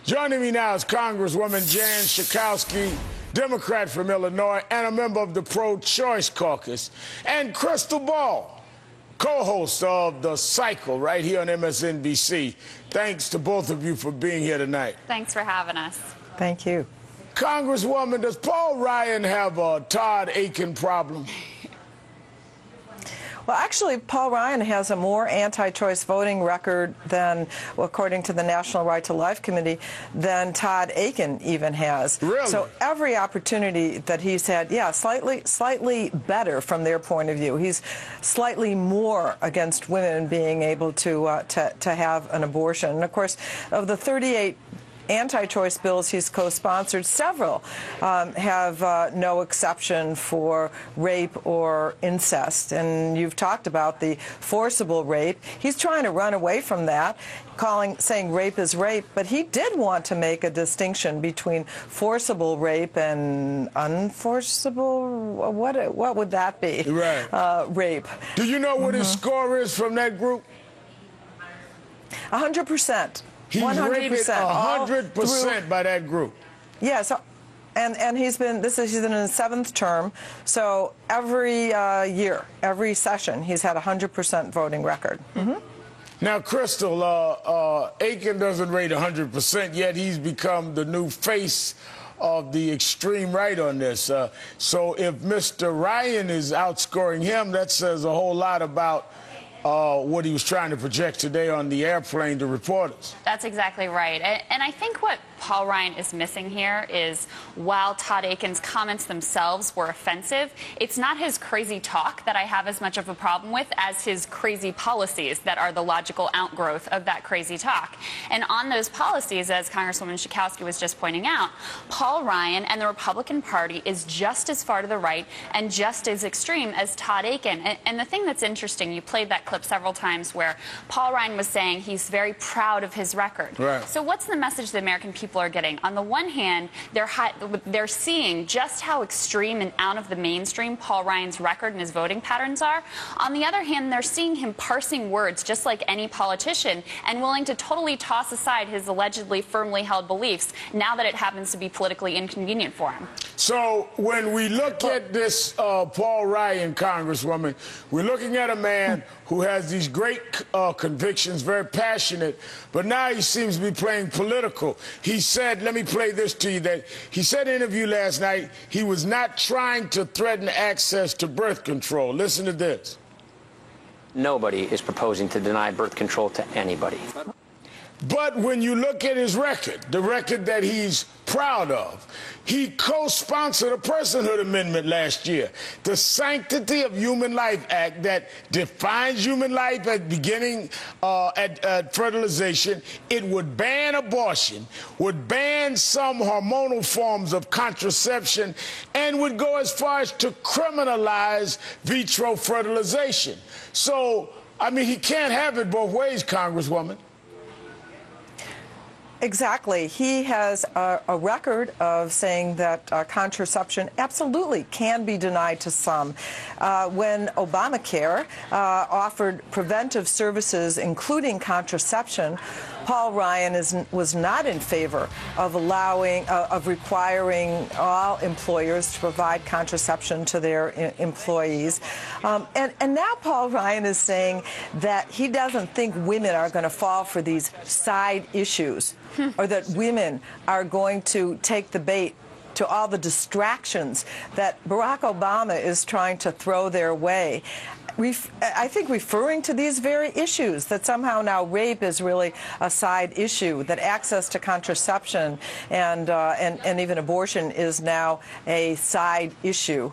Joining me now is Congresswoman Jan Schakowsky, Democrat from Illinois, and a member of the Pro-Choice Caucus, and Krystal Ball, co-host of The Cycle right here on MSNBC. Thanks to both of you for being here tonight. Thanks for having us. Thank you. Congresswoman, does Paul Ryan have a Todd Akin problem? Well, actually, Paul Ryan has a more anti-choice voting record than, according to the National Right to Life Committee, than Todd Akin even has. Really? So every opportunity that he's had, yeah, slightly better from their point of view. He's slightly more against women being able to have an abortion. And of course, of the 38 anti-choice bills he's co-sponsored, several have no exception for rape or incest. And you've talked about the forcible rape. He's trying to run away from that, saying rape is rape, but he did want to make a distinction between forcible rape and unforcible, what would that be? Right. Rape. Do you know what his score is from that group? 100%. He's 100%. rated 100% by that group. Yeah, so, and he's been in his 7th term, so every year, every session, he's had a 100% voting record. Now, Krystal, Akin doesn't rate 100%, yet he's become the new face of the extreme right on this. So if Mr. Ryan is outscoring him, that says a whole lot about what he was trying to project today on the airplane to reporters. That's exactly right. And I think what Paul Ryan is missing here is, while Todd Akin's comments themselves were offensive, it's not his crazy talk that I have as much of a problem with as his crazy policies that are the logical outgrowth of that crazy talk. And on those policies, as Congresswoman Schakowsky was just pointing out, Paul Ryan and the Republican Party is just as far to the right and just as extreme as Todd Akin. And the thing that's interesting, you played that clip several times where Paul Ryan was saying he's very proud of his record. Right. So what's the message the American people are getting? On the one hand, they're seeing just how extreme and out of the mainstream Paul Ryan's record and his voting patterns are. On the other hand, they're seeing him parsing words just like any politician and willing to totally toss aside his allegedly firmly held beliefs now that it happens to be politically inconvenient for him. So when we look at this Paul Ryan, Congresswoman, we're looking at a man who has these great convictions, very passionate, but now he seems to be playing political. He said, let me play this to you, that he said in an interview last night he was not trying to threaten access to birth control. Listen to this. Nobody is proposing to deny birth control to anybody. But when you look at his record, the record that he's proud of, he co-sponsored a Personhood Amendment last year, the Sanctity of Human Life Act that defines human life at beginning at fertilization. It would ban abortion, would ban some hormonal forms of contraception, and would go as far as to criminalize vitro fertilization. So, I mean, he can't have it both ways, Congresswoman. Exactly. He has a record of saying that contraception absolutely can be denied to some. When Obamacare offered preventive services, including contraception, Paul Ryan was not in favor of requiring all employers to provide contraception to their employees. And now Paul Ryan is saying that he doesn't think women are going to fall for these side issues, or that women are going to take the bait to all the distractions that Barack Obama is trying to throw their way. I think referring to these very issues, that somehow now rape is really a side issue, that access to contraception and even abortion is now a side issue.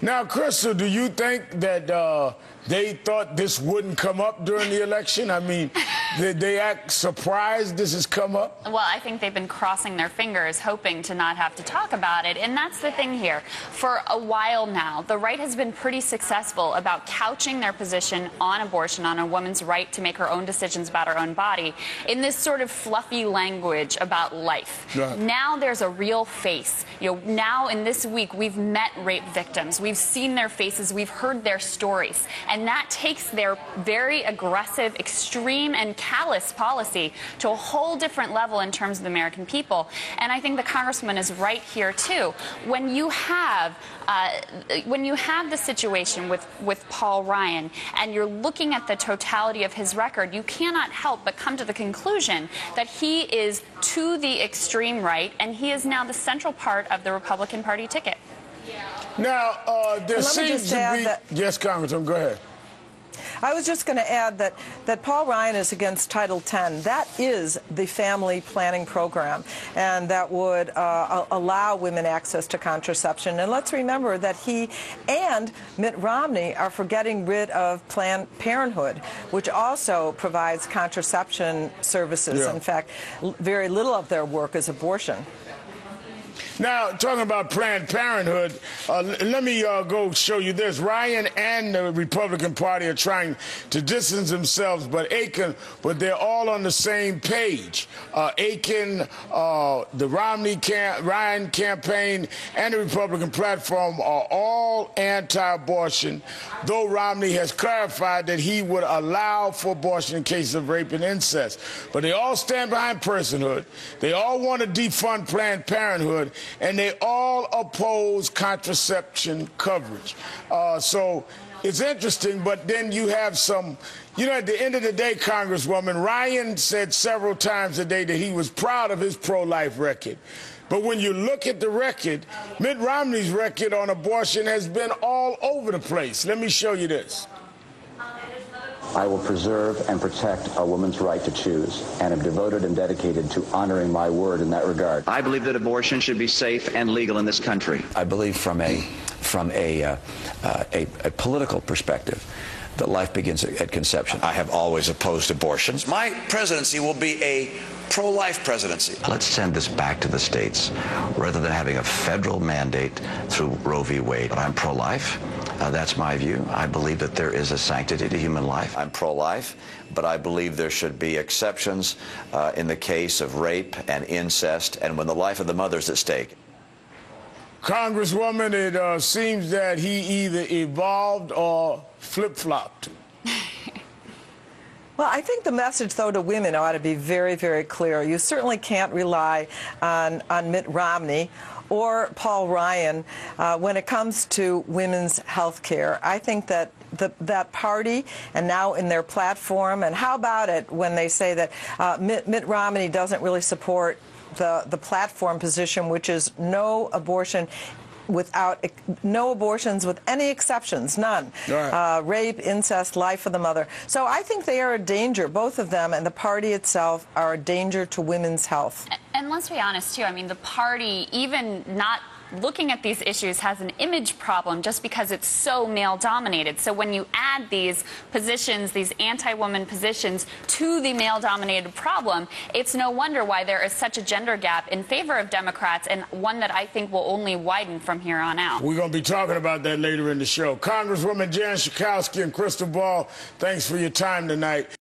Now, Krystal, do you think that they thought this wouldn't come up during the election? I mean, did they act surprised this has come up? Well, I think they've been crossing their fingers, hoping to not have to talk about it. And that's the thing here. For a while now, the right has been pretty successful about couching their position on abortion, on a woman's right to make her own decisions about her own body, in this sort of fluffy language about life. Right. Now there's a real face. Now in this week, we've met rape victims. We've seen their faces. We've heard their stories. And that takes their very aggressive, extreme, and callous policy to a whole different level in terms of the American people. And I think the Congresswoman is right here, too. When you have the situation with Paul Ryan and you're looking at the totality of his record, you cannot help but come to the conclusion that he is to the extreme right, and he is now the central part of the Republican Party ticket. Now, there seems to be... Yes, Congressman, go ahead. I was just going to add that Paul Ryan is against Title X. That is the family planning program, and that would allow women access to contraception. And let's remember that he and Mitt Romney are for getting rid of Planned Parenthood, which also provides contraception services. Yeah. In fact, very little of their work is abortion. Now, talking about Planned Parenthood, let me go show you this. Ryan and the Republican Party are trying to distance themselves, but they're all on the same page. Aiken, the Ryan campaign, and the Republican platform are all anti-abortion, though Romney has clarified that he would allow for abortion in cases of rape and incest. But they all stand behind personhood. They all want to defund Planned Parenthood, and they all oppose contraception coverage. So it's interesting, but then you have some, at the end of the day, Congresswoman, Ryan said several times today that he was proud of his pro-life record. But when you look at the record, Mitt Romney's record on abortion has been all over the place. Let me show you this. I will preserve and protect a woman's right to choose, and am devoted and dedicated to honoring my word in that regard. I believe that abortion should be safe and legal in this country. I believe from a political perspective that life begins at conception. I have always opposed abortions. My presidency will be a pro-life presidency. Let's send this back to the states rather than having a federal mandate through Roe v. Wade. But I'm pro-life. That's my view. I believe that there is a sanctity to human life. I'm pro-life, but I believe there should be exceptions in the case of rape and incest and when the life of the mother is at stake. Congresswoman, it seems that he either evolved or flip-flopped. Well, I think the message, though, to women ought to be very, very clear. You certainly can't rely on Mitt Romney or Paul Ryan when it comes to women's health care. I think that that party, and now in their platform, and how about it when they say that Mitt Romney doesn't really support the platform position, which is no abortions with any exceptions, none. Right. Rape, incest, life of the mother. So I think they are a danger, both of them, and the party itself are a danger to women's health. And let's be honest, too. I mean, the party, even not looking at these issues, has an image problem just because it's so male-dominated. So when you add these positions, these anti-woman positions, to the male-dominated problem, it's no wonder why there is such a gender gap in favor of Democrats, and one that I think will only widen from here on out. We're going to be talking about that later in the show. Congresswoman Jan Schakowsky and Crystal Ball, thanks for your time tonight.